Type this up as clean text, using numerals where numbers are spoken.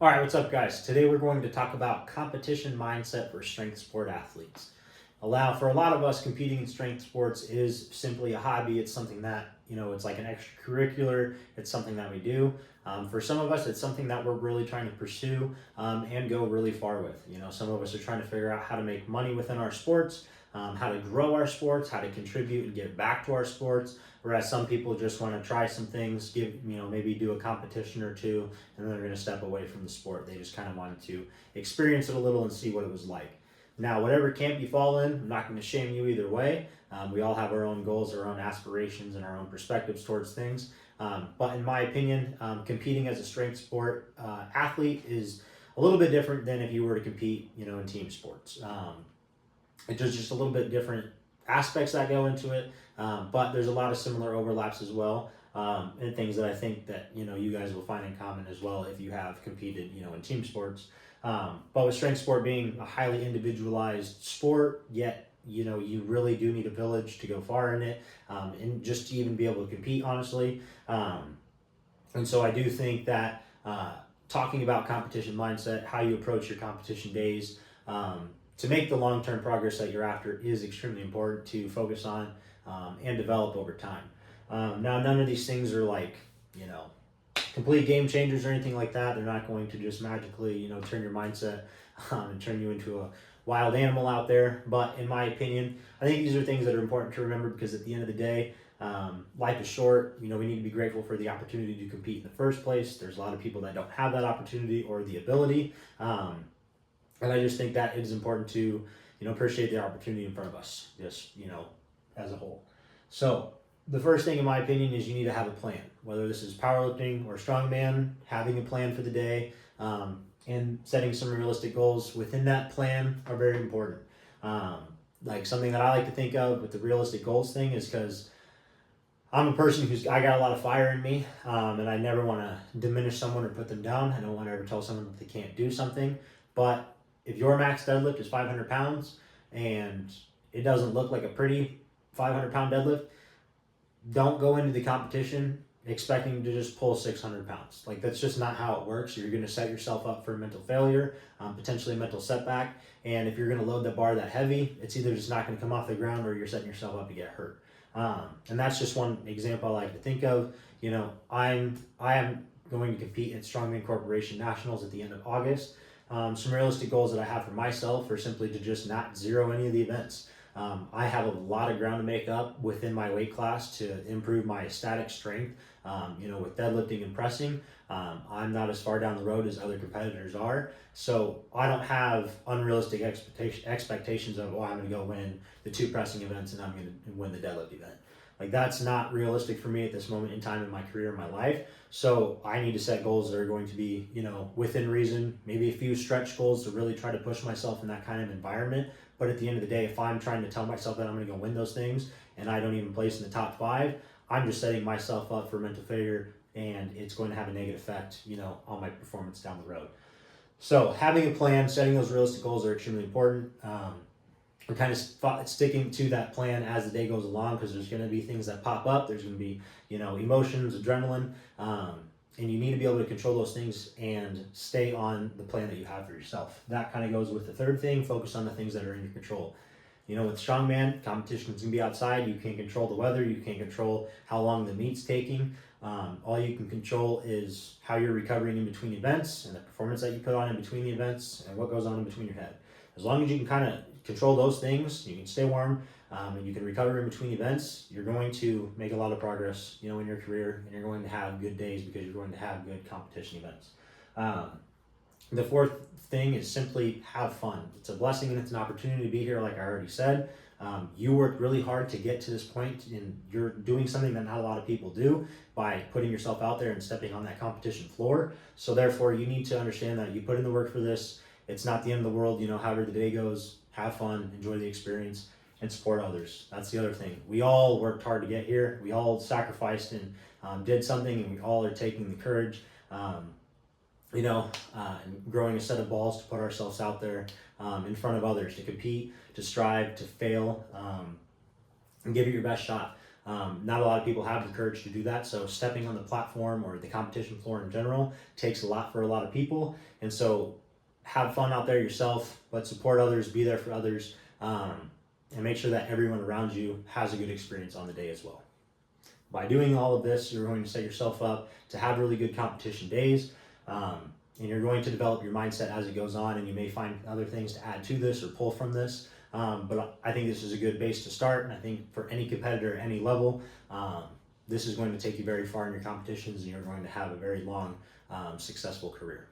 All right, what's up, guys? Today we're going to talk about competition mindset for strength sport athletes. For a lot of us, competing in strength sports is simply a hobby. It's something that, it's like an extracurricular. It's something that we do. For some of us, it's something that we're really trying to pursue and go really far with. Some of us are trying to figure out how to make money within our sports, how to grow our sports, how to contribute and give back to our sports. Whereas some people just want to try some things, maybe do a competition or two, and then they're going to step away from the sport. They just kind of wanted to experience it a little and see what it was like. Now, whatever camp you fall in, I'm not going to shame you either way. We all have our own goals, our own aspirations, and our own perspectives towards things. But in my opinion, competing as a strength sport athlete is a little bit different than if you were to compete, in team sports. There's just a little bit different aspects that go into it, but there's a lot of similar overlaps as well, and things that I think that you guys will find in common as well if you have competed in team sports. But with strength sport being a highly individualized sport, yet you really do need a village to go far in it, and just to even be able to compete, honestly. And so I do think that talking about competition mindset, how you approach your competition days, to make the long-term progress that you're after is extremely important to focus on and develop over time. Now, none of these things are like, complete game changers or anything like that. They're not going to just magically, turn your mindset and turn you into a wild animal out there. But in my opinion, I think these are things that are important to remember because at the end of the day, life is short. We need to be grateful for the opportunity to compete in the first place. There's a lot of people that don't have that opportunity or the ability. And I just think that it is important to, appreciate the opportunity in front of us, just, as a whole. So the first thing, in my opinion, is you need to have a plan. Whether this is powerlifting or strongman, having a plan for the day, and setting some realistic goals within that plan are very important. Like something that I like to think of with the realistic goals thing is because I'm a person I got a lot of fire in me, and I never want to diminish someone or put them down. I don't want to ever tell someone that they can't do something, but if your max deadlift is 500 pounds and it doesn't look like a pretty 500 pound deadlift, don't go into the competition expecting to just pull 600 pounds. Like, that's just not how it works. You're going to set yourself up for a mental failure, potentially a mental setback. And if you're going to load the bar that heavy, it's either just not going to come off the ground or you're setting yourself up to get hurt. And that's just one example I like to think of. I am going to compete at Strongman Corporation Nationals at the end of August. Some realistic goals that I have for myself are simply to just not zero any of the events. I have a lot of ground to make up within my weight class to improve my static strength, with deadlifting and pressing. I'm not as far down the road as other competitors are, so I don't have unrealistic expectations of, I'm going to go win the 2 pressing events and I'm going to win the deadlift event. Like, that's not realistic for me at this moment in time in my career, in my life. So I need to set goals that are going to be, within reason, maybe a few stretch goals to really try to push myself in that kind of environment. But at the end of the day, if I'm trying to tell myself that I'm going to go win those things and I don't even place in the top 5, I'm just setting myself up for mental failure, and it's going to have a negative effect, on my performance down the road. So having a plan, setting those realistic goals are extremely important. We're kind of sticking to that plan as the day goes along, because there's going to be things that pop up. There's going to be, emotions, adrenaline, and you need to be able to control those things and stay on the plan that you have for yourself. That kind of goes with the third thing: focus on the things that are in your control. With strongman, competitions can be outside. You can't control the weather. You can't control how long the meet's taking. All you can control is how you're recovering in between events and the performance that you put on in between the events and what goes on in between your head. As long as you can kind of control those things, you can stay warm, and you can recover in between events, you're going to make a lot of progress, in your career, and you're going to have good days because you're going to have good competition events. The fourth thing is simply have fun. It's a blessing and it's an opportunity to be here, like I already said. You worked really hard to get to this point, and you're doing something that not a lot of people do by putting yourself out there and stepping on that competition floor. So therefore, you need to understand that you put in the work for this. It's not the end of the world. However the day goes, have fun, enjoy the experience, and support others. That's the other thing. We all worked hard to get here. We all sacrificed and did something, and we all are taking the courage, and growing a set of balls to put ourselves out there in front of others, to compete, to strive, to fail, and give it your best shot. Not a lot of people have the courage to do that. So stepping on the platform or the competition floor in general takes a lot for a lot of people. And so have fun out there yourself, but support others, be there for others, and make sure that everyone around you has a good experience on the day as well. By doing all of this, you're going to set yourself up to have really good competition days, and you're going to develop your mindset as it goes on, and you may find other things to add to this or pull from this. But I think this is a good base to start, and I think for any competitor at any level, this is going to take you very far in your competitions, and you're going to have a very long, successful career.